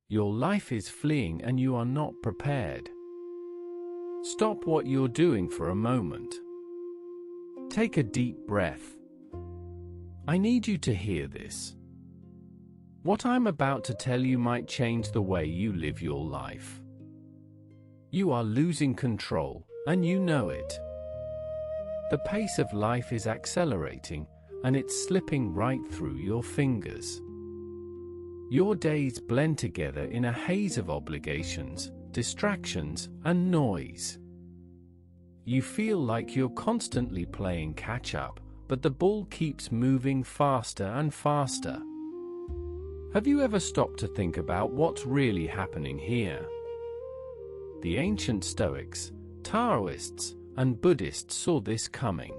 Your life is fleeing and you are not prepared. Stop what you're doing for a moment. Take a deep breath. I need you to hear this. What I'm about to tell you might change the way you live your life. You are losing control, and you know it. The pace of life is accelerating, and it's slipping right through your fingers. Your days blend together in a haze of obligations, distractions, and noise. You feel like you're constantly playing catch-up, but the ball keeps moving faster and faster. Have you ever stopped to think about what's really happening here? The ancient Stoics, Taoists, and Buddhists saw this coming.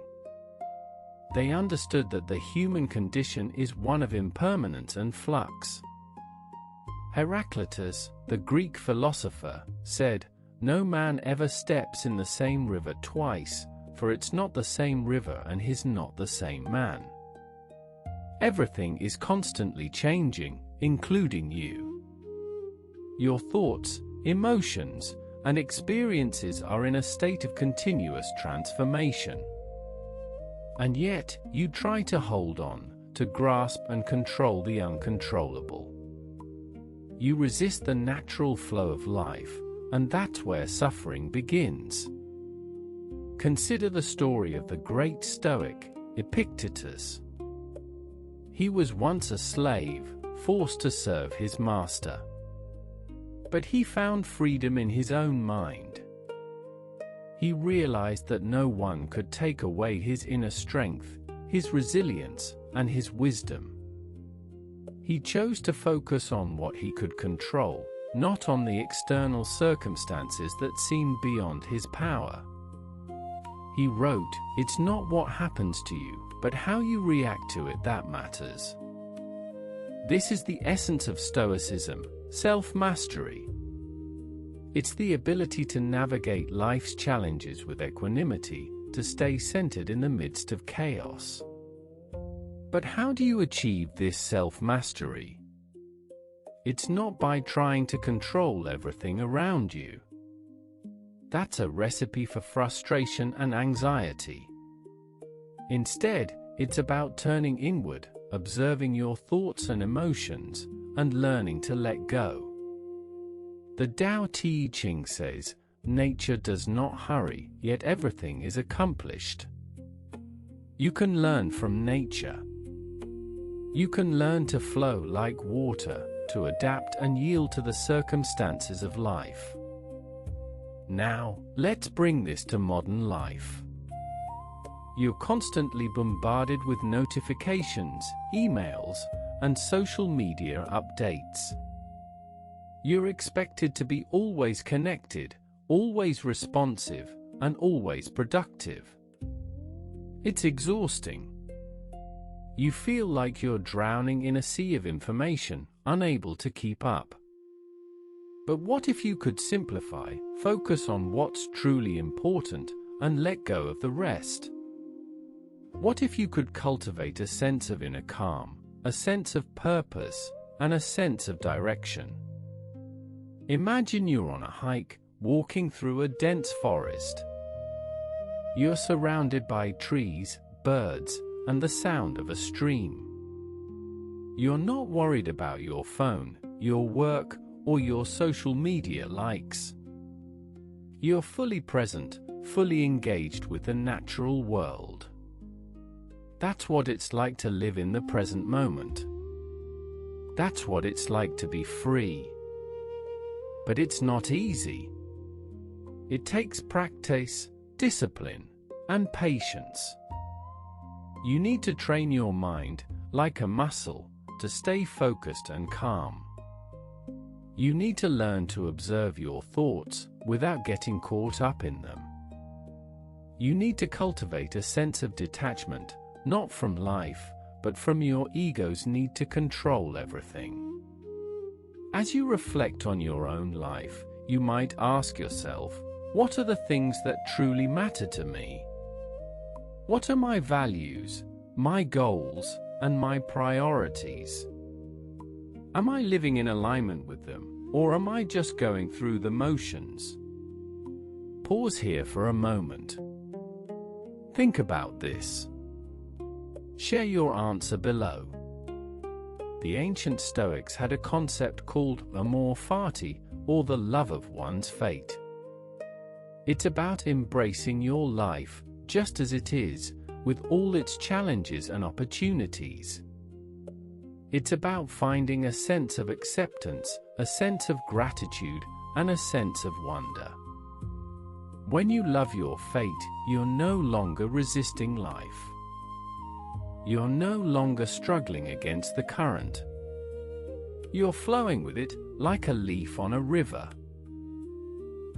They understood that the human condition is one of impermanence and flux. Heraclitus, the Greek philosopher, said, "No man ever steps in the same river twice, for it's not the same river and he's not the same man." Everything is constantly changing, including you. Your thoughts, emotions, and experiences are in a state of continuous transformation. And yet, you try to hold on, to grasp and control the uncontrollable. You resist the natural flow of life, and that's where suffering begins. Consider the story of the great Stoic, Epictetus. He was once a slave, forced to serve his master. But he found freedom in his own mind. He realized that no one could take away his inner strength, his resilience, and his wisdom. He chose to focus on what he could control, not on the external circumstances that seemed beyond his power. He wrote, "It's not what happens to you, but how you react to it that matters." This is the essence of Stoicism, self-mastery. It's the ability to navigate life's challenges with equanimity, to stay centered in the midst of chaos. But how do you achieve this self-mastery? It's not by trying to control everything around you. That's a recipe for frustration and anxiety. Instead, it's about turning inward, observing your thoughts and emotions, and learning to let go. The Tao Te Ching says, "Nature does not hurry, yet everything is accomplished." You can learn from nature. You can learn to flow like water, to adapt and yield to the circumstances of life. Now, let's bring this to modern life. You're constantly bombarded with notifications, emails, and social media updates. You're expected to be always connected, always responsive, and always productive. It's exhausting. You feel like you're drowning in a sea of information, unable to keep up. But what if you could simplify, focus on what's truly important, and let go of the rest? What if you could cultivate a sense of inner calm, a sense of purpose, and a sense of direction? Imagine you're on a hike, walking through a dense forest. You're surrounded by trees, birds, and the sound of a stream. You're not worried about your phone, your work, or your social media likes. You're fully present, fully engaged with the natural world. That's what it's like to live in the present moment. That's what it's like to be free. But it's not easy. It takes practice, discipline, and patience. You need to train your mind, like a muscle, to stay focused and calm. You need to learn to observe your thoughts without getting caught up in them. You need to cultivate a sense of detachment, not from life, but from your ego's need to control everything. As you reflect on your own life, you might ask yourself, what are the things that truly matter to me? What are my values, my goals, and my priorities? Am I living in alignment with them, Or am I just going through the motions? Pause here for a moment. Think about this. Share your answer below. The ancient Stoics had a concept called amor fati, or the love of one's fate. It's about embracing your life, just as it is, with all its challenges and opportunities. It's about finding a sense of acceptance, a sense of gratitude, and a sense of wonder. When you love your fate, you're no longer resisting life. You're no longer struggling against the current. You're flowing with it, like a leaf on a river.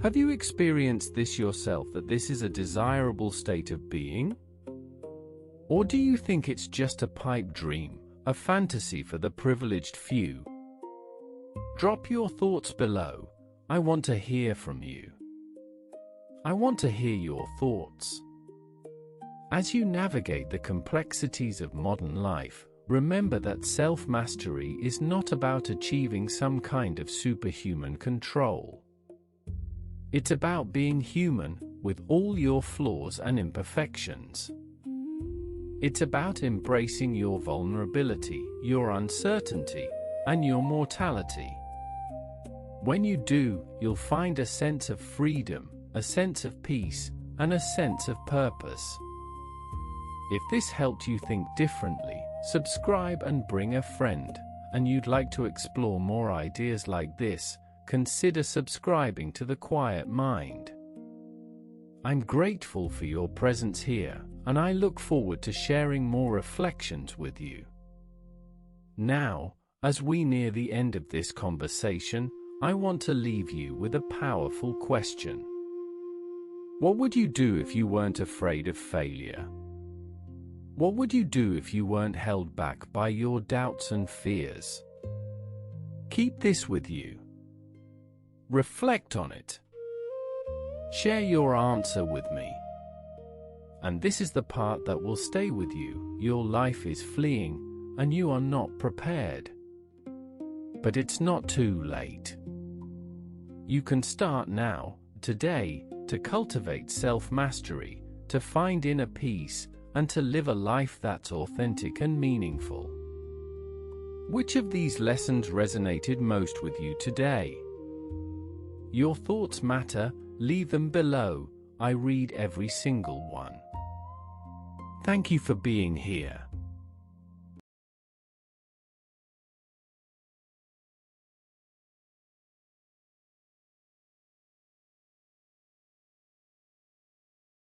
Have you experienced this yourself, that this is a desirable state of being? Or do you think it's just a pipe dream, a fantasy for the privileged few? Drop your thoughts below. I want to hear from you. I want to hear your thoughts. As you navigate the complexities of modern life, remember that self-mastery is not about achieving some kind of superhuman control. It's about being human, with all your flaws and imperfections. It's about embracing your vulnerability, your uncertainty, and your mortality. When you do, you'll find a sense of freedom, a sense of peace, and a sense of purpose. If this helped you think differently, subscribe and bring a friend. And you'd like to explore more ideas like this, consider subscribing to The Quiet Mind. I'm grateful for your presence here, and I look forward to sharing more reflections with you. Now, as we near the end of this conversation, I want to leave you with a powerful question. What would you do if you weren't afraid of failure? What would you do if you weren't held back by your doubts and fears? Keep this with you. Reflect on it. Share your answer with me. And this is the part that will stay with you. Your life is fleeing, and you are not prepared. But it's not too late. You can start now, today, to cultivate self-mastery, to find inner peace, and to live a life that's authentic and meaningful. Which of these lessons resonated most with you today? Your thoughts matter, leave them below. I read every single one. Thank you for being here.